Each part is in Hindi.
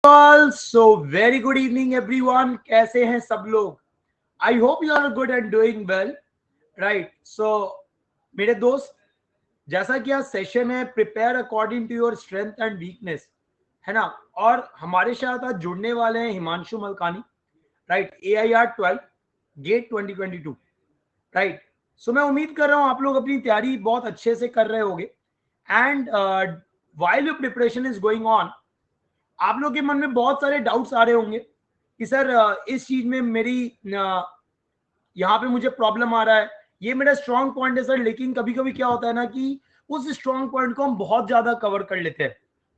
All so very good evening everyone. कैसे हैं सब लोग? I hope you are good and doing well, right? So मेरे दोस्त, जैसा कि आज सेशन है prepare according to your strength and weakness, है ना? और हमारे साथ आज जुड़ने वाले हैं Himanshu Malkani, right? AIR 12 GATE 2022, right? So मैं उम्मीद कर रहा हूं आप लोग अपनी तैयारी बहुत अच्छे से कर रहे होंगे। And while your preparation is going on, आप लोग के मन में बहुत सारे डाउट्स आ रहे होंगे कि सर इस चीज में मेरी यहाँ पे मुझे प्रॉब्लम आ रहा है, ये मेरा स्ट्रॉन्ग पॉइंट है सर। लेकिन कभी कभी क्या होता है ना कि उस स्ट्रॉन्ग पॉइंट को हम बहुत ज्यादा कवर कर लेते हैं,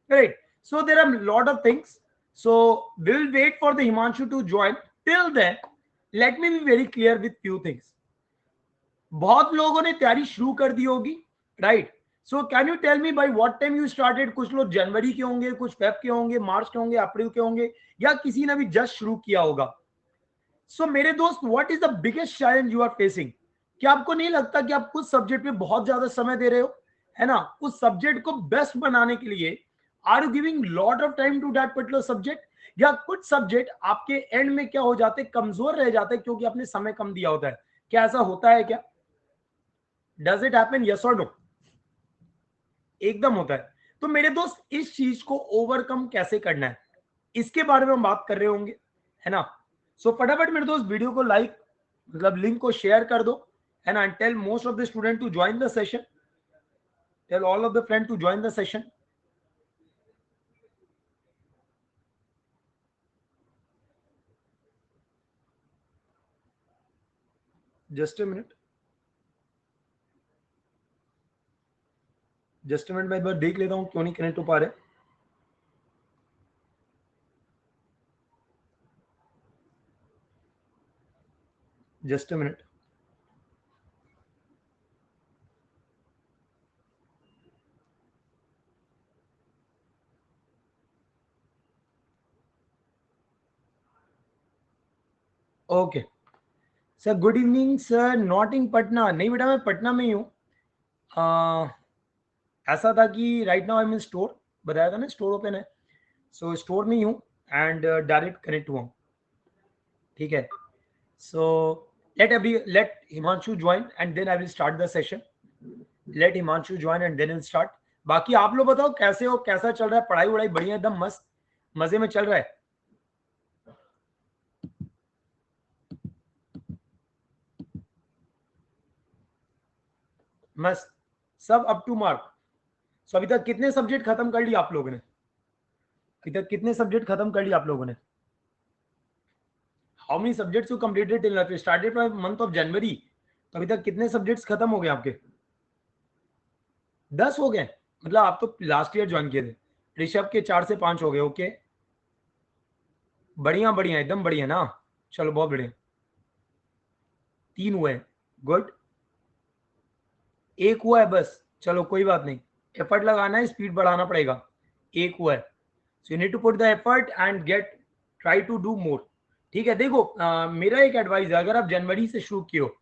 right? So there are lot of things, so we will wait for the Himanshu to join. Till then let me be very clear with few things. बहुत लोगों ने तैयारी शुरू कर दी होगी, right? So can you tell me by what time you started? कुछ लोग जनवरी के होंगे, कुछ फेब के होंगे, मार्च के होंगे, अप्रैल के होंगे, या किसी ने भी जस्ट शुरू किया होगा। सो मेरे दोस्त, what is the biggest challenge you are facing? क्या आपको नहीं लगता कि आप कुछ सब्जेक्ट पे बहुत ज्यादा समय दे रहे हो, है ना? उस सब्जेक्ट को बेस्ट बनाने के लिए are you giving lot of time to that particular subject, या कुछ सब्जेक्ट आपके एंड में क्या हो जाते, कमजोर रह जाते क्योंकि आपने समय कम दिया होता है? क्या ऐसा होता है क्या? Does it happen? यस और नो? एकदम होता है। तो मेरे दोस्त, इस चीज को ओवरकम कैसे करना है, इसके बारे में हम बात कर रहे होंगे, है ना? सो फटाफट मेरे दोस्त वीडियो को लाइक, मतलब लिंक को शेयर कर दो, है ना? And tell most of the student to join the session, tell all of the friend to join the session. Just a minute, just a minute, मैं एक बार देख लेता हूं क्यों नहीं कनेक्ट हो पा रहे। Just a minute. Okay sir, good evening sir. Not in Patna? नहीं बेटा, मैं पटना में ही हूँ। ऐसा था कि right now I am in store, बताया था ना स्टोर ओपन है। सो स्टोर में ही हूँ एंड डायरेक्ट कनेक्ट हुआ हूँ, ठीक है? सो let Himanshu join and then I will start the session. Let Himanshu join and then we'll start. बाकी आप लोग बताओ कैसे हो, कैसा चल रहा है? पढ़ाई वढ़ाई बढ़िया, एकदम मस्त मजे में चल रहा है? मस्त, सब अप टू मार्क। सो अभी तक कितने सब्जेक्ट खत्म कर लिए आप लोगों ने? अभी तक कितने सब्जेक्ट खत्म कर लिए आप लोगों ने? How many subjects you completed till started from month of January? तो अभी तक कितने सब्जेक्ट्स खत्म हो गए आपके? 10 हो गए? मतलब आप तो लास्ट ईयर ज्वाइन किए थे। ऋषभ के 4 से 5 हो गए। ओके, बढ़िया बढ़िया, एकदम बढ़िया ना। चलो बहुत बढ़िया। 3 हुए, गुड। एक हुआ है बस, चलो कोई बात नहीं। एफर्ट लगाना है, स्पीड बढ़ाना पड़ेगा। एक हुआ है, so you need to put the effort and get, try to do more. ठीक है, देखो मेरा एक एडवाइस है, अगर आप जनवरी से शुरू किए हो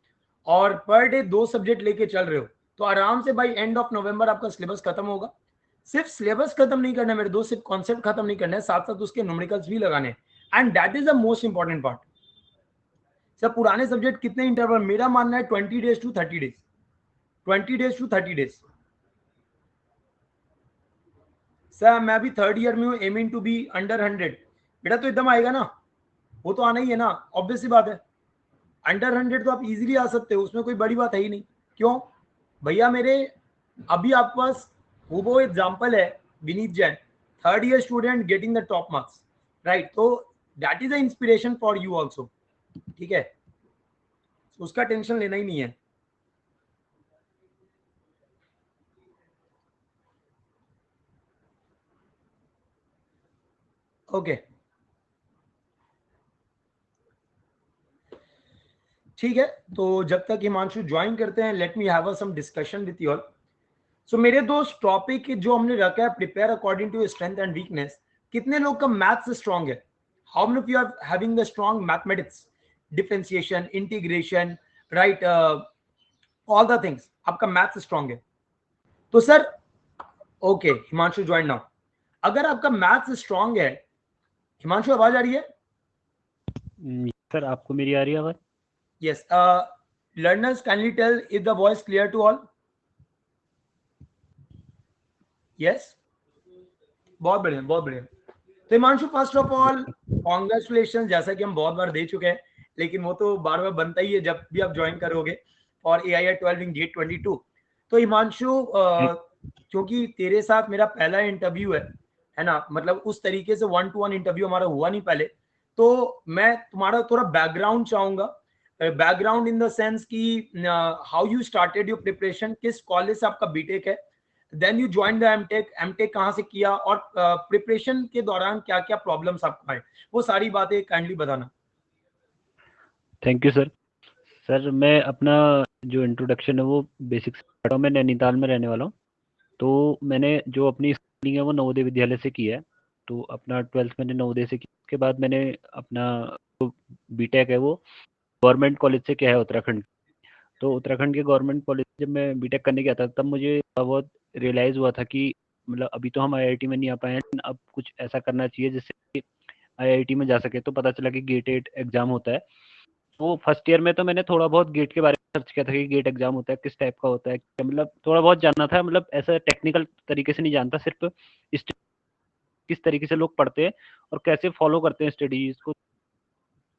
और पर डे 2 सब्जेक्ट लेके चल रहे हो, तो आराम से बाई एंड ऑफ नवंबर आपका सिलेबस खत्म होगा। सिर्फ सिलेबस खत्म नहीं करना है मेरे दोस्त, सिर्फ कॉन्सेप्ट खत्म नहीं करना है, साथ साथ उसके न्यूमेरिकल्स भी लगाने हैं। And that is the most important part. Sir पुराने सब्जेक्ट कितने इंटरवल? मेरा मानना है 20 days to 30 days, 20 days to 30 days। Sir मैं अभी थर्ड ईयर में हूँ, एमिंग टू बी अंडर 100। बेटा तो एकदम आएगा ना, वो तो आना ही है ना, ऑब्वियस सी बात है। अंडर 100 तो आप इजीली आ सकते हो, उसमें कोई बड़ी बात है ही नहीं। क्यों भैया मेरे? अभी आपके पास वो एग्जाम्पल है, Vineet Jain, third year student getting the top marks, right? तो that is the inspiration for you also, ठीक है? उसका टेंशन लेना ही नहीं है। ओके ठीक है, तो जब तक हिमांशु ज्वाइन करते हैं, let me have some discussion with you all. So मेरे दोस्त, टॉपिक जो हमने रखा है prepare according to strength and weakness. कितने लोग का मैथ्स स्ट्रांग है? How many of you are having the strong mathematics, differentiation, integration, right, all the things, आपका मैथ्स स्ट्रांग है? तो sir okay, Himanshu join now. अगर आपका मैथ्स स्ट्रांग है हिमांशु आवाज आ रही है? सर आपको मेरी आ रही है आवाज? Yes. Learners kindly tell if the voice clear to all. Yes, बहुत बढ़िया, बहुत बढ़िया। तो Himanshu, first of all congratulation, जैसा कि हम बहुत बार दे चुके हैं, लेकिन वो तो बार बार बनता ही है जब भी आप ज्वाइन करोगे और AIR 12 इन गेट 22। तो हिमांशु, क्योंकि तेरे साथ मेरा पहला इंटरव्यू है ना, मतलब उस तरीके से 1-to-1 इंटरव्यू हमारा हुआ नहीं पहले, तो मैं तुम्हारा थोड़ा बैकग्राउंड चाहूंगा। बैकग्राउंड इन द सेंस कि how you started your preparation, किस कॉलेज से आपका बीटेक है, then you join the MTech, MTech कहाँ से किया, और प्रिपरेशन के दौरान क्या क्या प्रॉब्लम्स आपको आए, वो सारी बातें काइंडली बताना। Thank you sir. सर मैं अपना जो इंट्रोडक्शन है वो बेसिक से करता हूँ। मैं नैनीताल में रहने वाला हूँ। तो मैंने जो अपनी स्कूलिंग है वो नवोदय विद्यालय से की है। तो अपना 12th मैंने नवोदय से की। उसके बाद मैंने अपना जो बीटेक है वो गवर्नमेंट कॉलेज से किया है उत्तराखंड। तो उत्तराखंड के गवर्नमेंट कॉलेज जब मैं बीटेक करने गया था तब मुझे बहुत रियलाइज़ हुआ था कि मतलब अभी तो हम आईआईटी में नहीं आ पाए हैं, अब कुछ ऐसा करना चाहिए जिससे आईआईटी में जा सके। तो पता चला कि गेट 8 एग्जाम होता है। वो फर्स्ट ईयर में तो मैंने थोड़ा बहुत गेट के बारे में सर्च किया था कि गेट एग्जाम होता है, किस टाइप का होता है, मतलब थोड़ा बहुत जानना था, मतलब ऐसा टेक्निकल तरीके से नहीं जानता, सिर्फ किस तरीके से लोग पढ़ते हैं और कैसे फॉलो करते हैं स्टडीज को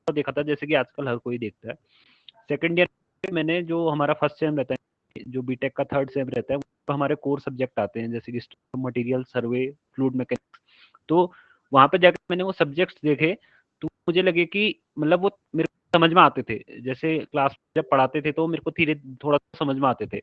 देखा था, जैसे कि आजकल हर कोई देखता है। सेकेंड ईयर में मैंने जो हमारा फर्स्ट सेम रहता है, जो बीटेक का थर्ड सेम रहता है, वो हमारे कोर सब्जेक्ट आते हैं जैसे कि मटेरियल, सर्वे, फ्लूइड मैकेनिक्स। तो वहाँ पे जाकर मैंने वो सब्जेक्ट्स देखे तो मुझे लगे कि मतलब वो मेरे को समझ में आते थे। जैसे क्लास जब पढ़ाते थे तो मेरे को धीरे थोड़ा समझ में आते थे।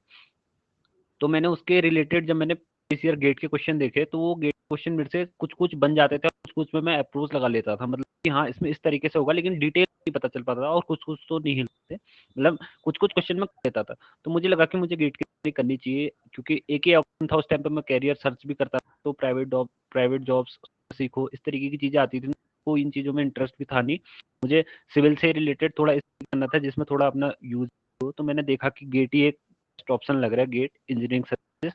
तो मैंने उसके रिलेटेड जब मैंने इस ईयर गेट के क्वेश्चन देखे तो वो गेट क्वेश्चन मेरे से कुछ कुछ बन जाते थे, कुछ कुछ में मैं अप्रोच लगा लेता था, मतलब कि हाँ इसमें इस तरीके से होगा, लेकिन डिटेल नहीं पता चल पाता था और कुछ कुछ तो नहीं हिलते, मतलब कुछ कुछ क्वेश्चन में कर लेता था। तो मुझे लगा कि मुझे गेट की तैयारी करनी चाहिए, क्योंकि एक ही ऑप्शन था उस टाइम पे, मैं कैरियर सर्च भी करता था। तो प्राइवेट जॉब्स सीखो, इस तरीके की चीजें आती थी। तो इन चीजों में इंटरेस्ट भी था नहीं मुझे। सिविल से रिलेटेड थोड़ा इस करना था जिसमें थोड़ा अपना यूज हो। तो मैंने देखा कि गेट ही एक ऑप्शन लग रहा है, गेट इंजीनियरिंग सर्विसेज।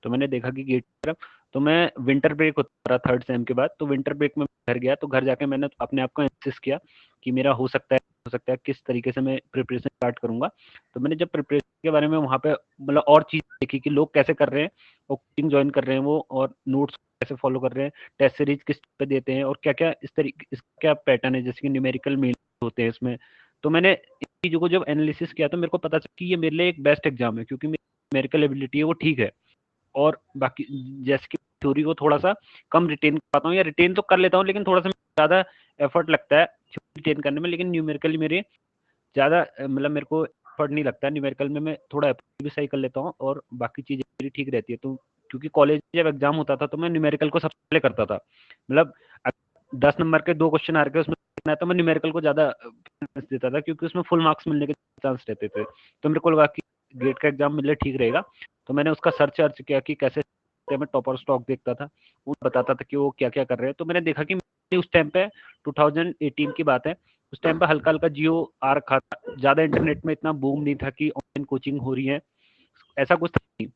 तो मैंने देखा कि गेट की तरफ। तो मैं विंटर ब्रेक होता रहा थर्ड सेम के बाद, तो विंटर ब्रेक में घर गया। तो घर जाके मैंने अपने आप को एनालिसिस किया कि मेरा हो सकता है किस तरीके से मैं प्रिपरेशन स्टार्ट करूंगा। तो मैंने जब प्रिपरेशन के बारे में वहाँ पे मतलब और चीज देखी कि लोग कैसे कर रहे हैं और कोचिंग ज्वाइन कर रहे हैं वो, और नोट्स कैसे फॉलो कर रहे हैं, टेस्ट सीरीज किस पे देते हैं, और क्या क्या इस तरीके इसका क्या पैटर्न है, जैसे कि न्यूमेरिकल मीन होते हैं इसमें। तो मैंने इन चीज़ों को जब एनालिसिस किया तो मेरे को पता चला कि ये मेरे लिए एक बेस्ट एग्जाम है, क्योंकि मेरी न्यूमेरिकल एबिलिटी है वो ठीक है। और बाकी जैसे कि थ्योरी को थोड़ा सा कम रिटेन कर पाता हूँ, या रिटेन तो कर लेता हूँ लेकिन थोड़ा सा ज़्यादा एफर्ट लगता है रिटेन करने में। लेकिन न्यूमेरिकली मेरे ज़्यादा मतलब मेरे को एफर्ट नहीं लगता न्यूमेरिकल में, मैं थोड़ा एफर्ट भी सही कर लेता हूँ और बाकी चीज़ें मेरी ठीक रहती है। तो क्योंकि कॉलेज जब एग्जाम होता था तो मैं न्यूमेरिकल को सबसे पहले करता था, मतलब 10 नंबर के 2 क्वेश्चन आ रहे उसमें तो मैं न्यूमेरिकल को ज़्यादा देता था, क्योंकि उसमें फुल मार्क्स मिलने के चांस रहते थे। तो मेरे को लगा कि गेट का एग्जाम मिले ठीक रहेगा। तो मैंने उसका सर्च अर्च किया कि कैसे मैं टॉपर स्टॉक देखता था, वो बताता था कि वो क्या क्या कर रहे हैं। तो मैंने देखा कि उस टाइम पे 2018 की बात है, उस टाइम पे हल्का हल्का जियो आ रखा था, ज़्यादा इंटरनेट में इतना बूम नहीं था कि ऑनलाइन कोचिंग हो रही है, ऐसा कुछ था नहीं।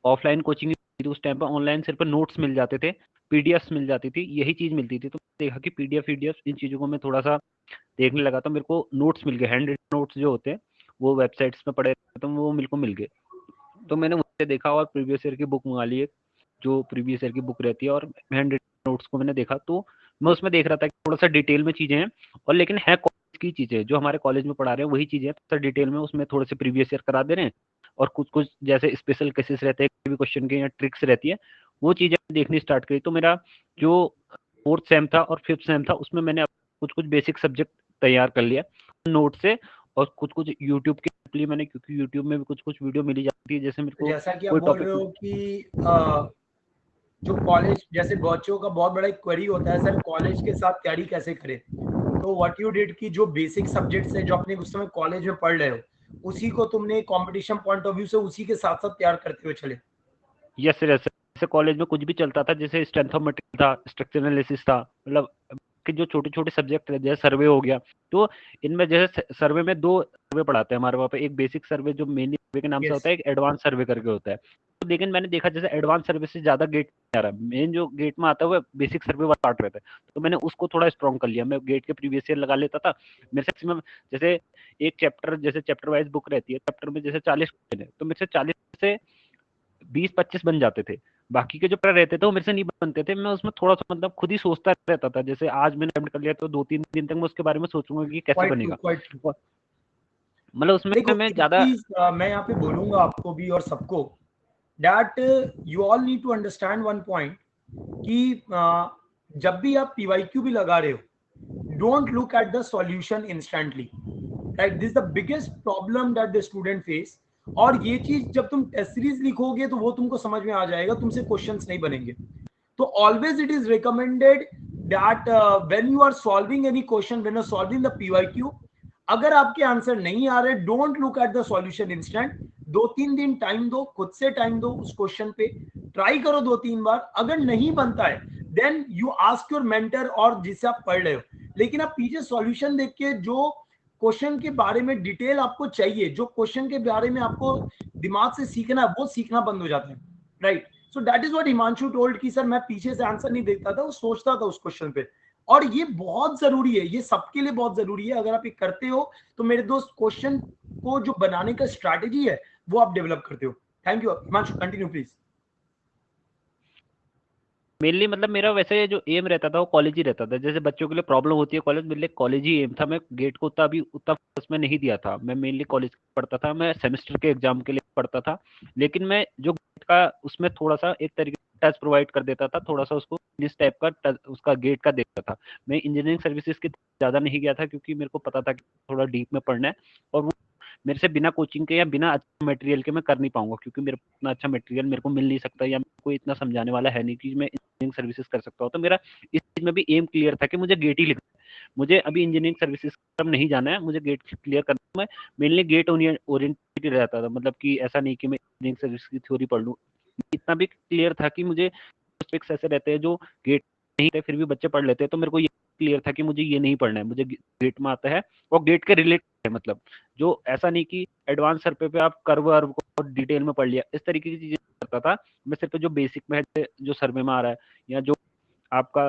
ऑफलाइन कोचिंग उस टाइम पे, ऑनलाइन सिर्फ नोट्स मिल जाते थे, पीडीएफ मिल जाती थी, यही चीज़ मिलती थी। तो देखा कि पीडीएफ इन चीज़ों को मैं थोड़ा सा देखने लगा, तो मेरे को नोट्स मिल गए, हैंड रिटन नोट्स जो होते हैं वो वेबसाइट्स में पड़े, तो वो मेरे को मिल गए। तो मैंने उससे देखा और प्रीवियस ईयर की बुक मंगा ली एक, जो प्रीवियस ईयर की बुक रहती है, और हैंड रिटन नोट्स को मैंने देखा। तो मैं उसमें देख रहा था कि थोड़ा सा डिटेल में चीज़ें हैं, और लेकिन है कॉलेज की चीज़ें जो हमारे कॉलेज में पढ़ा रहे हैं वही चीज़ें, थोड़ा डिटेल में उसमें थोड़े से प्रीवियस ईयर करा दे रहे हैं, और कुछ कुछ जैसे स्पेशल केसेस रहते हैं क्वेश्चन के या ट्रिक्स रहती है, वो चीज़ें देखनी स्टार्ट करी। तो मेरा जो फोर्थ सेम था और फिफ्थ सेम था उसमें मैंने कुछ कुछ बेसिक सब्जेक्ट तैयार कर लिया नोट से, और कुछ कुछ यूट्यूब के लिए मैंने, क्योंकि यूट्यूब में भी कुछ कुछ वीडियो मिली जाती है, जैसे मेरे को जैसा कि आप कोई बोल टॉपिक। रहे हो कि जो कॉलेज, जैसे बच्चों का बहुत बड़ा एक क्वेरी होता है, सर कॉलेज के साथ तैयारी कैसे करें, तो व्हाट यू डिड कि जो बेसिक सब्जेक्ट्स है जो अपने उस समय कॉलेज में पढ़ रहे हो, उसी को तुमने कंपटीशन पॉइंट ऑफ व्यू से उसी के साथ साथ तैयार करते हुए चले। यस सर, जैसे कॉलेज में कुछ भी चलता था, जैसे स्ट्रेंथ ऑफ मटेरियल था, स्ट्रक्चर एनालिसिस था, मतलब के जो छोटे-छोटे सब्जेक्ट है, जैसे सर्वे हो गया, तो इनमें जैसे सर्वे में 2 सर्वे पढ़ाते हैं हमारे वहाँ पे, एक बेसिक सर्वे जो मेनली सर्वे के नाम से यस होता है, एक एडवांस सर्वे करके होता है। तो लेकिन मैंने देखा जैसे एडवांस सर्वे से ज़्यादा गेट नहीं आ रहा, मेन जो गेट में आता है वो बेसिक सर्वे वाला पार्ट रहता है। तो मैंने उसको थोड़ा स्ट्रॉन्ग कर लिया, मैं गेट के प्रीवियस ईयर लगा लेता था। मेरे से मैक्सिमम जैसे एक चैप्टर, जैसे चैप्टर वाइज़ बुक रहती है, चैप्टर में जैसे 40 क्वेश्चन है, तो मेरे से 40 से 20-25 बन जाते थे। बाकी के जो पेपर रहते थे वो मेरे से नहीं बनते थे। मैं उसमें थोड़ा-सा मतलब खुद ही सोचता रहता था। जैसे आज मैंने अटेम्प्ट कर लिया तो 2-3 दिन तक मैं उसके बारे में सोचूँगा कि कैसे क्वाइट ट्रू बनेगा। Quite true. और मतलब देखो उसमें मैं एक ज़्यादा चीज मैं यहाँ पे बोलूंगा आपको भी और सबको, that you all need to understand one point कि जब भी आप पीवाईक्यू भी लगा रहे हो, don't look at the solution instantly, right? This the biggest problem that the student face. और ये चीज जब तुम टेस्ट सीरीज लिखोगे तो वो तुमको समझ में आ जाएगा, तुमसे क्वेश्चंस नहीं बनेंगे। तो always it is recommended that when you are solving any question, when you're solving the PYQ, अगर आपके आंसर नहीं आ रहे, don't look at the solution instant. 2-3 दिन टाइम दो, खुद से टाइम दो उस क्वेश्चन पे, ट्राई करो 2-3 बार। अगर नहीं बनता है then you ask your mentor और जिससे आप पढ़ रहे हो। लेकिन आप पीछे सॉल्यूशन देख के जो क्वेश्चन के बारे में डिटेल आपको चाहिए, जो क्वेश्चन के बारे में आपको दिमाग से सीखना है, वो सीखना बंद हो जाता है, right? So that is what Himanshu told कि सर मैं पीछे से आंसर नहीं देखता था, वो सोचता था उस क्वेश्चन पे। और ये बहुत जरूरी है, ये सबके लिए बहुत जरूरी है। अगर आप ये करते हो तो मेरे दोस्त, क्वेश्चन को जो बनाने का स्ट्रैटेजी है वो आप डेवलप करते हो। Thank you Himanshu, continue please. Mainly मतलब मेरा वैसे जो एम रहता था वो कॉलेज ही रहता था। जैसे बच्चों के लिए प्रॉब्लम होती है कॉलेज, मेरे लिए कॉलेज ही एम था। मैं गेट को उतना फोकस में नहीं दिया था। मैं मेनली कॉलेज पढ़ता था, मैं सेमेस्टर के एग्जाम के लिए पढ़ता था। लेकिन मैं जो गेट का उसमें थोड़ा सा एक तरीके से टच प्रोवाइड कर देता था, थोड़ा सा उसको इस टाइप का उसका गेट का देखता था। मैं इंजीनियरिंग सर्विसेज के ज़्यादा नहीं गया था क्योंकि मेरे को पता था कि थोड़ा डीप में पढ़ना है, और वो मेरे से बिना कोचिंग के या बिना अच्छे मटेरियल के मैं कर नहीं पाऊंगा, क्योंकि मेरे इतना अच्छा मटेरियल मेरे को मिल नहीं सकता, या कोई इतना समझाने वाला है नहीं कि मैं इंजीनियरिंग सर्विसेज कर सकता हूँ। तो मेरा इस चीज में भी एम क्लियर था कि मुझे गेट ही लिखना है। मुझे अभी इंजीनियरिंग सर्विसेज तरफ नहीं जाना है, मुझे गेट क्लियर करना है। मैं मेनली गेट ओरिएंटेड रहता था, मतलब कि ऐसा नहीं कि मैं इंजीनियरिंग सर्विस की थ्योरी पढ़ लूँ। इतना भी क्लियर था कि मुझे टॉपिक्स ऐसे रहते हैं जो गेट नहीं थे फिर भी बच्चे पढ़ लेते हैं, तो मेरे को ये क्लियर था कि मुझे ये नहीं पढ़ना है, मुझे गेट में आता है और गेट के रिलेटेड है। मतलब जो ऐसा नहीं कि एडवांस सर्वे पे आप कर्व वर्व को डिटेल में पढ़ लिया, इस तरीके की चीजें करता था मैं। सिर्फ जो बेसिक में है, जो सर्वे में आ रहा है या जो आपका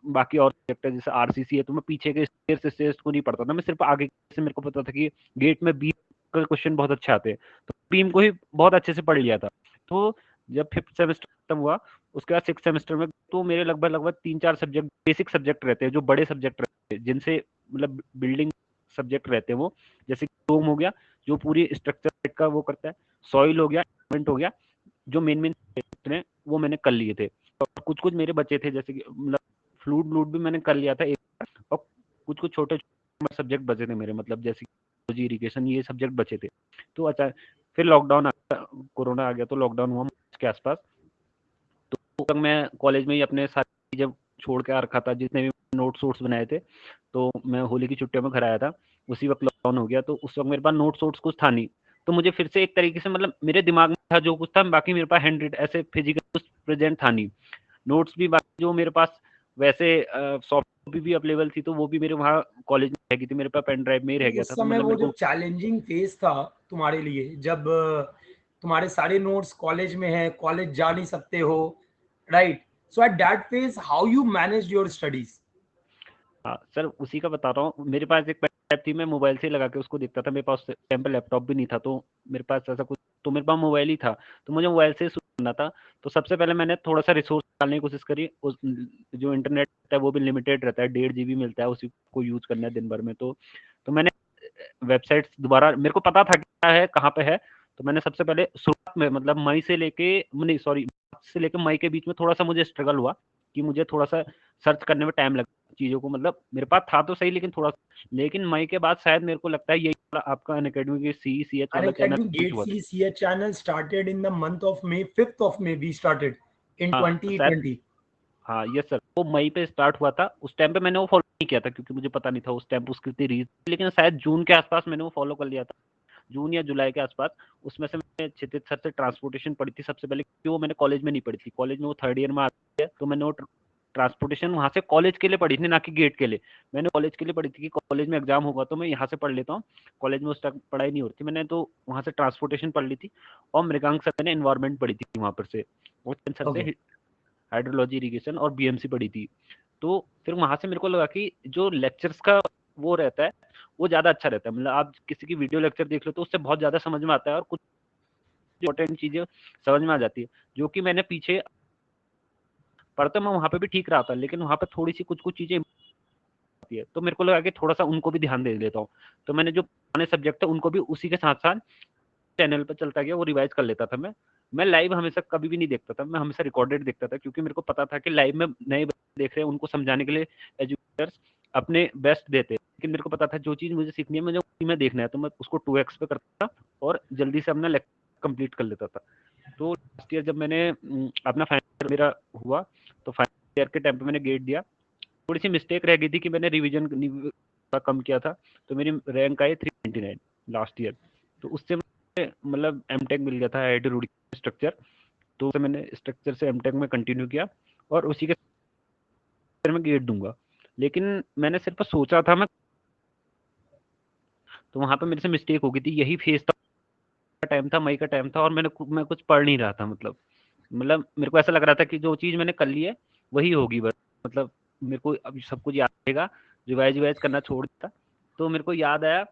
बाकी और सब्जेक्ट है जैसे आरसीसी है, तो मैं पीछे के स्टेज को नहीं पढ़ता था। मैं सिर्फ आगे से मेरे को पता था कि गेट में बीम का क्वेश्चन बहुत अच्छे आते हैं, तो बीम को ही बहुत अच्छे से पढ़ लिया था। तो जब 5th सेमेस्टर खत्म हुआ, उसके बाद 6th सेमेस्टर में तो मेरे लगभग 3-4 सब्जेक्ट बेसिक सब्जेक्ट रहते हैं, जो बड़े सब्जेक्ट रहते हैं, जिनसे मतलब बिल्डिंग सब्जेक्ट रहते हैं वो, जैसे डोम हो गया जो पूरी स्ट्रक्चर का वो करता है, सॉइल हो गया, एलिमेंट हो गया, जो मेन मेन हैं वो मैंने कर लिए थे। और कुछ कुछ मेरे बचे थे, जैसे कि मतलब फ्लूड भी मैंने कर लिया था एक, और कुछ कुछ छोटे सब्जेक्ट बचे थे मेरे, मतलब जैसे इरिगेशन, ये सब्जेक्ट बचे थे। तो अच्छा, फिर लॉकडाउन आ गया, कोरोना आ गया, तो लॉकडाउन हुआ मार्च के आसपास। तो तक मैं कॉलेज में ही अपने सारी चीजें छोड़ के आ रखा था, जितने भी नोट्स वोट्स बनाए थे। तो मैं होली की छुट्टियों में घर आया था, उसी वक्त लॉकडाउन हो गया, तो उस वक्त मेरे पास नोट्स वोट्स कुछ था नहीं। तो मुझे फिर से एक तरीके से, मतलब मेरे दिमाग में था जो कुछ था, बाकी मेरे पास हैंड ऐसे फिजिकल कुछ प्रेजेंट था नहीं। नोट्स भी बाकी जो मेरे पास वैसे सॉफ्ट कॉपी भी अवेलेबल थी, तो वो भी मेरे वहाँ कॉलेज में रह गई थी, मेरे पास पेन ड्राइव में ही रह तो गया उस था। तो समय मतलब वो मेरे जब को चैलेंजिंग फेज था तुम्हारे लिए, जब तुम्हारे सारे नोट्स कॉलेज में है, कॉलेज जा नहीं सकते हो, right? So at that phase how you manage your studies? हाँ सर, उसी का बता रहा हूँ। मेरे पास एक पेन ड्राइव थी, मैं मोबाइल से लगा के उसको देखता था। मेरे पास टाइम पे लैपटॉप भी नहीं था, तो मेरे पास ऐसा कुछ, तो मेरे पास मोबाइल ही था, तो मुझे मोबाइल से शुरू करना था। तो सबसे पहले मैंने थोड़ा सा रिसोर्स डालने की कोशिश करी। उस जो इंटरनेट है वो भी लिमिटेड रहता है, 1.5 GB मिलता है, उसी को यूज करना है दिन भर में। तो मैंने वेबसाइट दोबारा, मेरे को पता था क्या है कहाँ पे है, तो मैंने सबसे पहले शुरुआत में, मतलब मई से लेके, नहीं सॉरी, मार्च से लेके मई के बीच में थोड़ा सा मुझे स्ट्रगल हुआ कि मुझे थोड़ा सा सर्च करने में टाइम लगा चीज़ों को। मतलब मेरे पास था तो सही, लेकिन थोड़ा, लेकिन मई के बाद शायद मेरे को लगता है यही वाला आपका अनअकैडमी के CECH वाला चैनल Unacademy लॉन्च Gate हुआ था। CCH channel started in the month of May, 5th of May we started in हाँ शायद, 2020. हाँ यस सर, वो मई पे स्टार्ट हुआ था। उस टाइम पे मैंने वो फॉलो नहीं किया था क्योंकि मुझे पता नहीं था उस टाइम पे उसकी इतनी रीच, लेकिन शायद जून के आसपास मैंने वो फॉलो कर लिया था, जून या जुलाई के आसपास। उसमें से मैंने क्षितिज सर से ट्रांसपोर्टेशन पढ़ी थी सबसे पहले, क्योंकि वो मैंने कॉलेज में नहीं पढ़ी थी, कॉलेज में वो 3rd ईयर में आती है, तो मैंने वो ट्रांसपोर्टेशन वहाँ से कॉलेज के लिए पढ़ी थी, ना कि गेट के लिए। मैंने कॉलेज के लिए पढ़ी थी कि कॉलेज में एग्जाम होगा तो मैं यहाँ से पढ़ लेता हूँ, कॉलेज में उस तक पढ़ाई नहीं होती। मैंने तो वहाँ से ट्रांसपोर्टेशन पढ़ ली थी, और मृगांक सर ने एनवायरमेंट पढ़ी थी वहाँ पर से, और सर से हाइड्रोलॉजी इरिगेशन और बीएमसी पढ़ी थी। तो फिर वहाँ से मेरे को लगा कि जो लेक्चर्स का वो रहता है वो ज़्यादा अच्छा रहता है। मतलब आप किसी की वीडियो लेक्चर देख लो तो उससे बहुत ज़्यादा समझ में आता है, और कुछ इंपॉर्टेंट चीज़ें समझ में आ जाती है, जो कि मैंने पीछे पढ़ता मैं वहाँ पे भी ठीक रहा था, लेकिन वहाँ पे थोड़ी सी कुछ चीज़ें आती है, तो मेरे को लगा कि थोड़ा सा उनको भी ध्यान दे देता हूँ। तो मैंने जो पुराने सब्जेक्ट थे उनको भी उसी के साथ साथ चैनल पर चलता गया, वो रिवाइज कर लेता था। मैं लाइव हमेशा कभी भी नहीं देखता था, मैं हमेशा रिकॉर्डेड देखता था, क्योंकि मेरे को पता था कि लाइव में नए देख रहे हैं, उनको समझाने के लिए एजुकेटर्स अपने बेस्ट देते हैं, लेकिन मेरे को पता था जो चीज़ मुझे सीखनी है, मुझे उसी में देखना है, तो मैं उसको 2x पे करता था और जल्दी से अपना लेक्चर कंप्लीट कर लेता था। तो लास्ट ईयर जब मैंने अपना फाइनल मेरा हुआ, तो फाइनल ईयर के टाइम पे मैंने गेट दिया। थोड़ी सी मिस्टेक रह गई थी कि मैंने रिवीजन कम किया था, तो मेरी रैंक आई 399 लास्ट ईयर। तो उससे मतलब एमटेक मिल गया था आईआईटी रुड़की स्ट्रक्चर, तो मैंने स्ट्रक्चर से एमटेक में कंटिन्यू किया, और उसी के मैं गेट दूंगा। लेकिन मैंने सिर्फ सोचा था मैं, तो वहाँ पे मेरे से मिस्टेक हो गई थी। यही फेज था, टाइम था, मई का टाइम था, और मैं कुछ पढ़ नहीं रहा था। मतलब मेरे को ऐसा लग रहा था कि जो चीज़ मैंने कर ली है वही होगी बस, मतलब मेरे को अब सब कुछ याद रहेगा, रिवाइज करना छोड़ दिया। तो मेरे को याद आया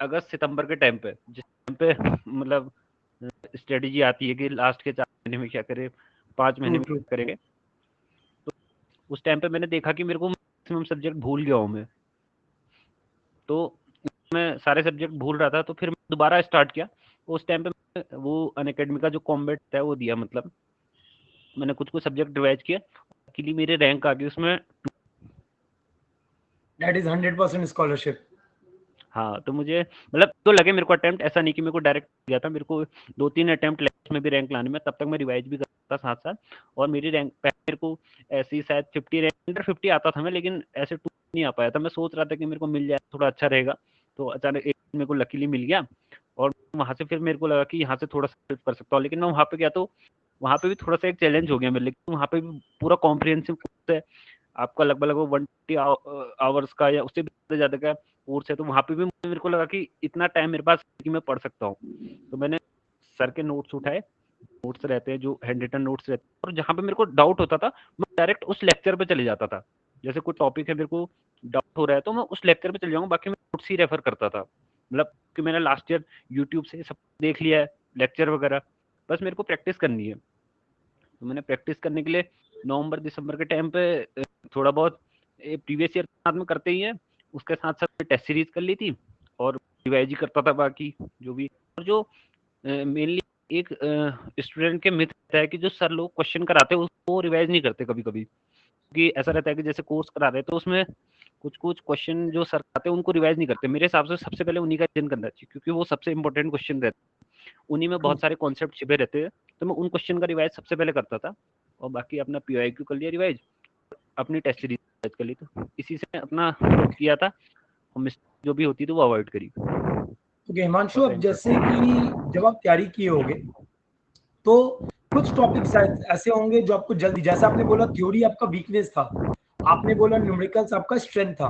अगस्त सितंबर के टाइम पे, जिस टाइम पे मतलब स्ट्रेटेजी आती है कि लास्ट के 4 महीने में क्या करें, 5 महीने में क्या करेंगे। तो उस टाइम पे मैंने देखा कि मेरे को मैक्सिमम सब्जेक्ट भूल गया हूँ मैं, तो मैं सारे सब्जेक्ट भूल रहा था। तो फिर मैं दोबारा स्टार्ट किया। उस टाइम पे वो अनअकैडमी का जो कॉम्बैट है वो दिया, मतलब मैंने कुछ सब्जेक्ट रिवाइज किया, के लिए मेरे रैंक आ गई उसमें। That is 100% scholarship. हाँ, तो मुझे मतलब तो लगे मेरे को अटेम्प्ट, ऐसा नहीं कि मेरे को डायरेक्ट गया था, मेरे को 2-3 अटेम्प्ट लगे में भी रैंक लाने में, तब तक मैं रिवाइज भी करता साथ साथ। और मेरी रैंक मेरे को ऐसी शायद 50 रैंक, अंडर 50 आता था मैं, लेकिन ऐसे 2 नहीं आ पाया था। मैं सोच रहा था कि मेरे को मिल जाए थोड़ा अच्छा रहेगा, तो अचानक एक मेरे को लकीली मिल गया। और वहाँ से फिर मेरे को लगा कि यहाँ से थोड़ा सा हेल्प कर सकता हूँ, लेकिन मैं वहाँ पे गया तो वहाँ पे भी थोड़ा सा एक चैलेंज हो गया मेरे लिए। वहाँ पे भी पूरा कॉम्प्रिहेंसिव कोर्स है आपका, लगभग 120 आवर्स का या उससे भी ज़्यादा का कोर्स है। तो वहाँ पे भी मेरे को लगा कि इतना टाइम मेरे पास कि मैं पढ़ सकता हूँ। तो मैंने सर के नोट्स उठाए, नोट्स रहते हैं जो हैंड रिटन नोट्स रहते हैं, और जहाँ पे मेरे को डाउट होता था मैं डायरेक्ट उस लेक्चर पे चले जाता था। जैसे कोई टॉपिक है मेरे को डाउट हो रहा है तो मैं उस लेक्चर पे चले जाऊँगा, बाकी मैं नोट्स ही रेफर करता था। मतलब कि मैंने लास्ट ईयर यूट्यूब से सब देख लिया है लेक्चर वगैरह, बस मेरे को प्रैक्टिस करनी है। तो मैंने प्रैक्टिस करने के लिए नवंबर दिसंबर के टाइम पे थोड़ा बहुत प्रीवियस ईयर साथ में करते ही है, उसके साथ साथ टेस्ट सीरीज कर ली थी, और रिवाइज ही करता था बाकी जो भी। और जो मेनली एक स्टूडेंट के मिथ रहता है कि जो सर लोग क्वेश्चन कराते हैं उसको रिवाइज नहीं करते कभी कभी, क्योंकि ऐसा रहता है कि जैसे कोर्स करा रहे हैं तो उसमें कुछ क्वेश्चन जो सर आते हैं उनको रिवाइज नहीं करते। मेरे हिसाब से सबसे पहले उन्हीं का रिवीजन करना चाहिए, क्योंकि वो सबसे इंपॉर्टेंट क्वेश्चन रहते हैं, उन्हीं में बहुत सारे कॉन्सेप्ट छिपे रहते हैं। तो मैं उन क्वेश्चन का रिवाइज सबसे पहले करता था, और बाकी अपना पीआईक्यू कर लिया रिवाइज, अपनी टेस्ट सीरीज रिवाइज कर ली। तो इसी से अपना किया था, और जो भी होती थी वो अवॉइड करी। ओके हिमांशु, अब जैसे कि जब आप तैयारी किए होगे तो कुछ टॉपिक्स ऐसे होंगे जो आपको जल्दी, जैसा आपने बोला थ्योरी आपका वीकनेस था, आपने बोला न्यूमेरिकल्स आपका स्ट्रेंथ था,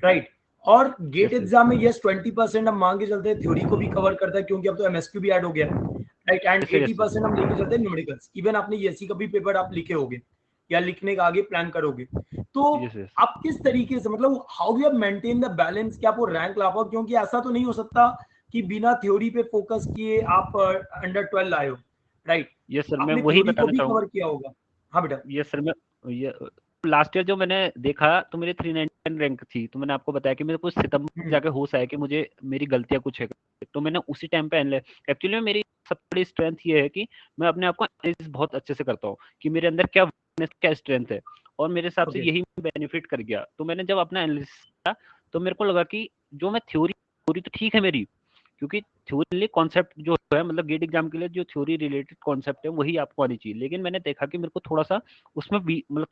राइट। और गेट एग्जाम में यस 20% हम मान के चलते हैं थ्योरी को भी कवर करता है, क्योंकि अब तो एमएसक्यू भी ऐड हो गया, राइट। एंड 80% हम लेके चलते हैं न्यूमेरिकल्स। इवन आपने ईएससी का भी पेपर आप लिखे होगे या लिखने का आगे प्लान करोगे, तो आप किस तरीके से, मतलब how you maintain the balance कि आप वो रैंक ला पाओ, क्योंकि ऐसा तो नहीं हो सकता कि बिना थ्योरी पे फोकस किए आप अंडर 12 आए हो, राइट। यस सर, मैं आपने वही थ्योरी को बताना भी चाहूंगा। कवर किया होगा। हाँ बेटा। यस सर, मैं ये लास्ट ईयर जो मैंने देखा तो मेरी 399 रैंक थी, तो मैंने आपको बताया कि मेरे को सितंबर जाके होश आया कि मुझे मेरी गलतियां कुछ है, तो मैंने उसी टाइम पे एक्चुअली में मेरी सबसे बड़ी स्ट्रेंथ ये है कि मैं अपने आप को एनालिसिस बहुत अच्छे से करता हूँ कि मेरे अंदर क्या वीकनेस क्या स्ट्रेंथ है, और मेरे हिसाब से यही बेनिफिट कर गया। तो मैंने जब अपना एनालिसिस किया तो मेरे को लगा कि जो मैं थ्योरी तो ठीक है मेरी, क्योंकि थ्योरी कॉन्सेप्ट जो है मतलब गेट एग्जाम के लिए जो थ्योरी रिलेटेड कॉन्सेप्ट है वही आपको आनी चाहिए। लेकिन मैंने देखा कि मेरे को थोड़ा सा उसमें भी मतलब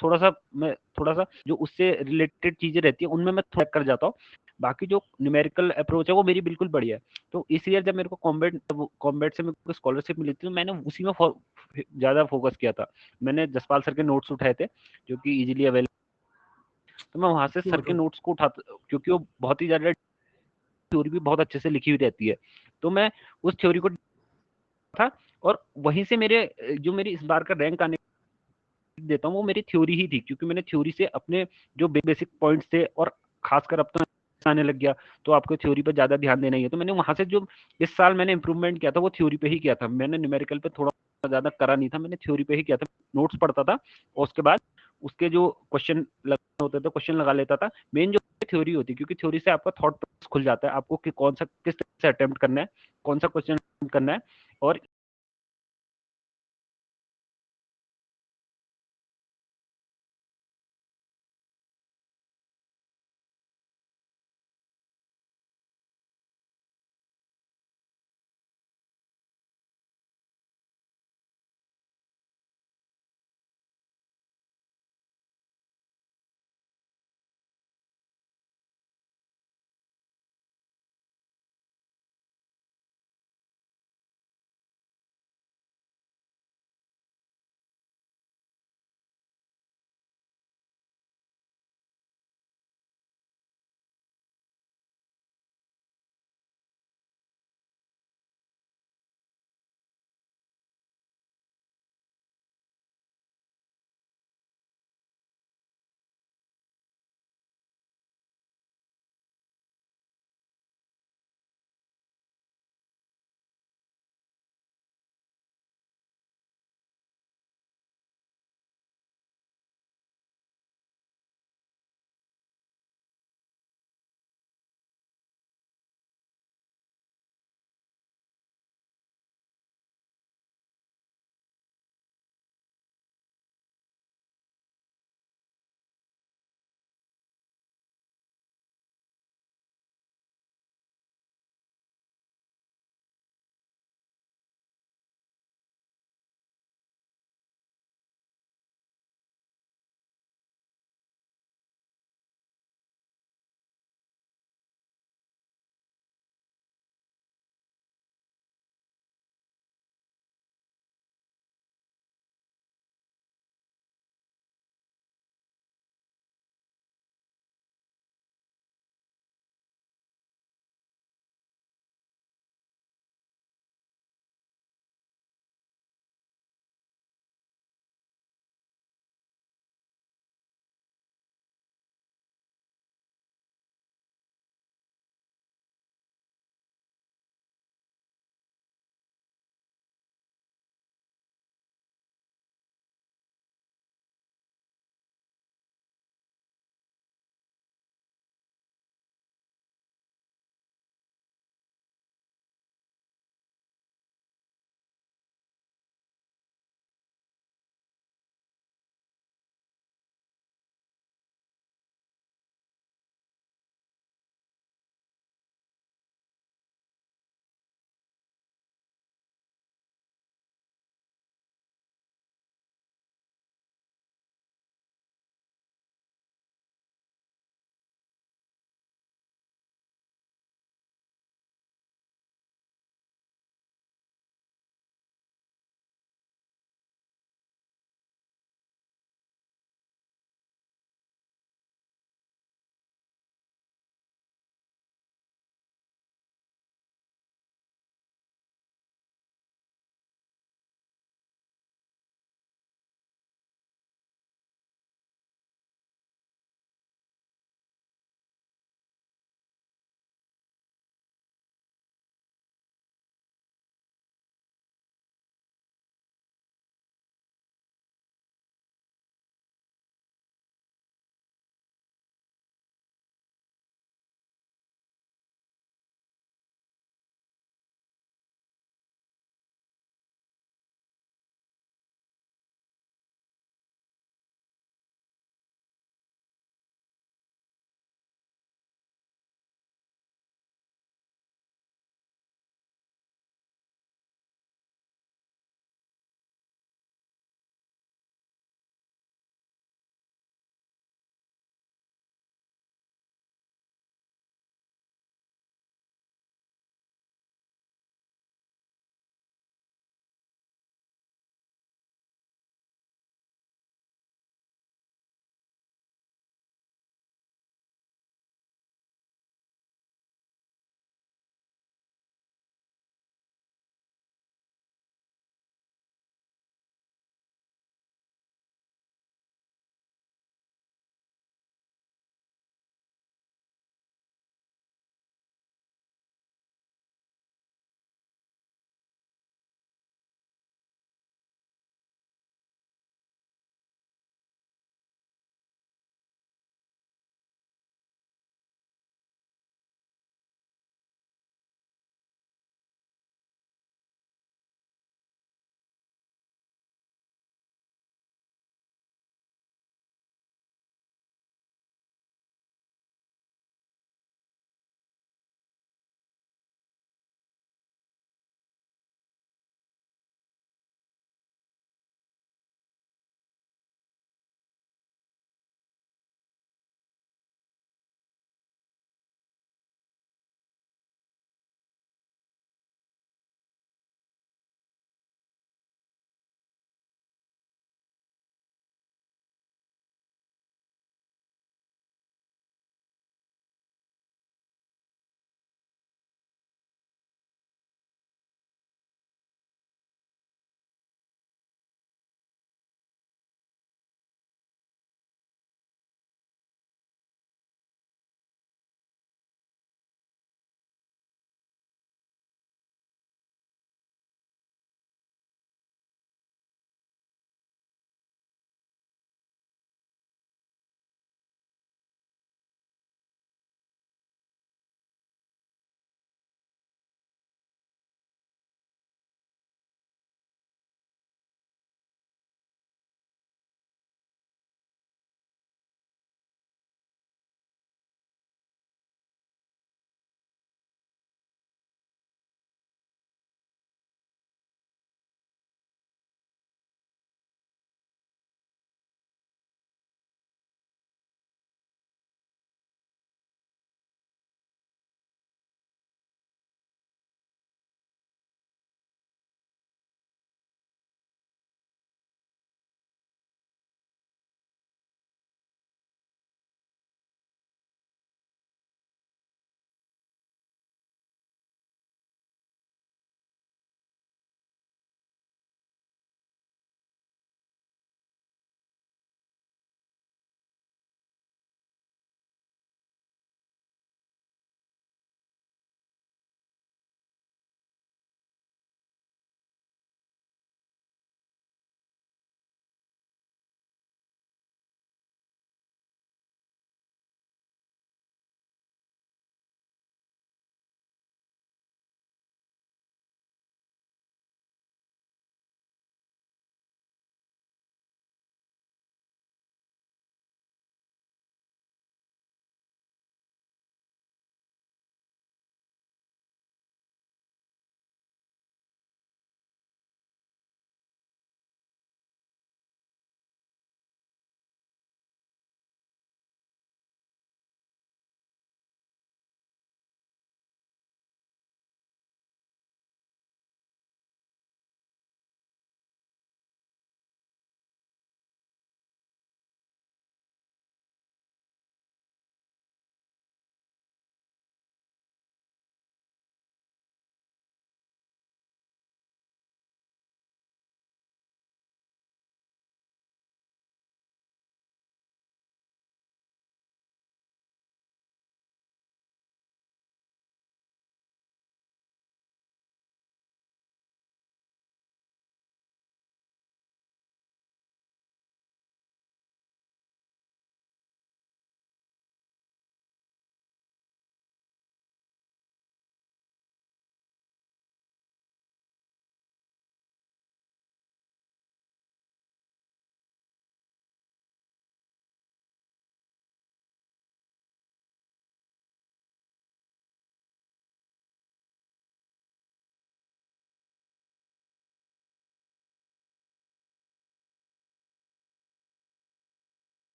थोड़ा सा जो उससे रिलेटेड चीजें रहती है उनमें मैं थोड़ा कर जाता हूँ। बाकी जो न्यूमेरिकल अप्रोच है वो मेरी बिल्कुल बढ़िया है। तो इस ईयर जब मेरे को कॉम्बैट से मेरे को स्कॉलरशिप मिली थी तो मैंने उसी में ज्यादा फोकस किया था। मैंने जसपाल सर के नोट्स उठाए थे जो कि इजीली अवेलेबल, तो मैं वहां से सर के नोट्स को उठाता, क्योंकि वो बहुत ही ज्यादा थ्योरी भी बहुत अच्छे से लिखी हुई रहती है, तो मैं उस थ्योरी को था। और वहीं से मेरे जो मेरी इस बार का रैंक आने देता हूँ वो मेरी थ्योरी ही थी, क्योंकि मैंने थ्योरी से अपने जो बेसिक पॉइंट्स थे, और खासकर अब तो आने लग गया तो आपको थ्योरी पर ज्यादा ध्यान देना ही है, तो मैंने वहां से जो इस साल मैंने इंप्रूवमेंट किया था वो थ्योरी पे ही किया था। मैंने न्यूमेरिकल पे थोड़ा ज्यादा करा नहीं था, मैंने थ्योरी पे ही किया था। नोट्स पढ़ता था और उसके बाद उसके जो क्वेश्चन होते थे क्वेश्चन लगा लेता था। मेन जो थ्योरी होती है, क्योंकि थ्योरी से आपका थॉट प्रोसेस खुल जाता है, आपको कि कौन सा किस तरह से अटेम्प्ट करना है, कौन सा क्वेश्चन करना है, और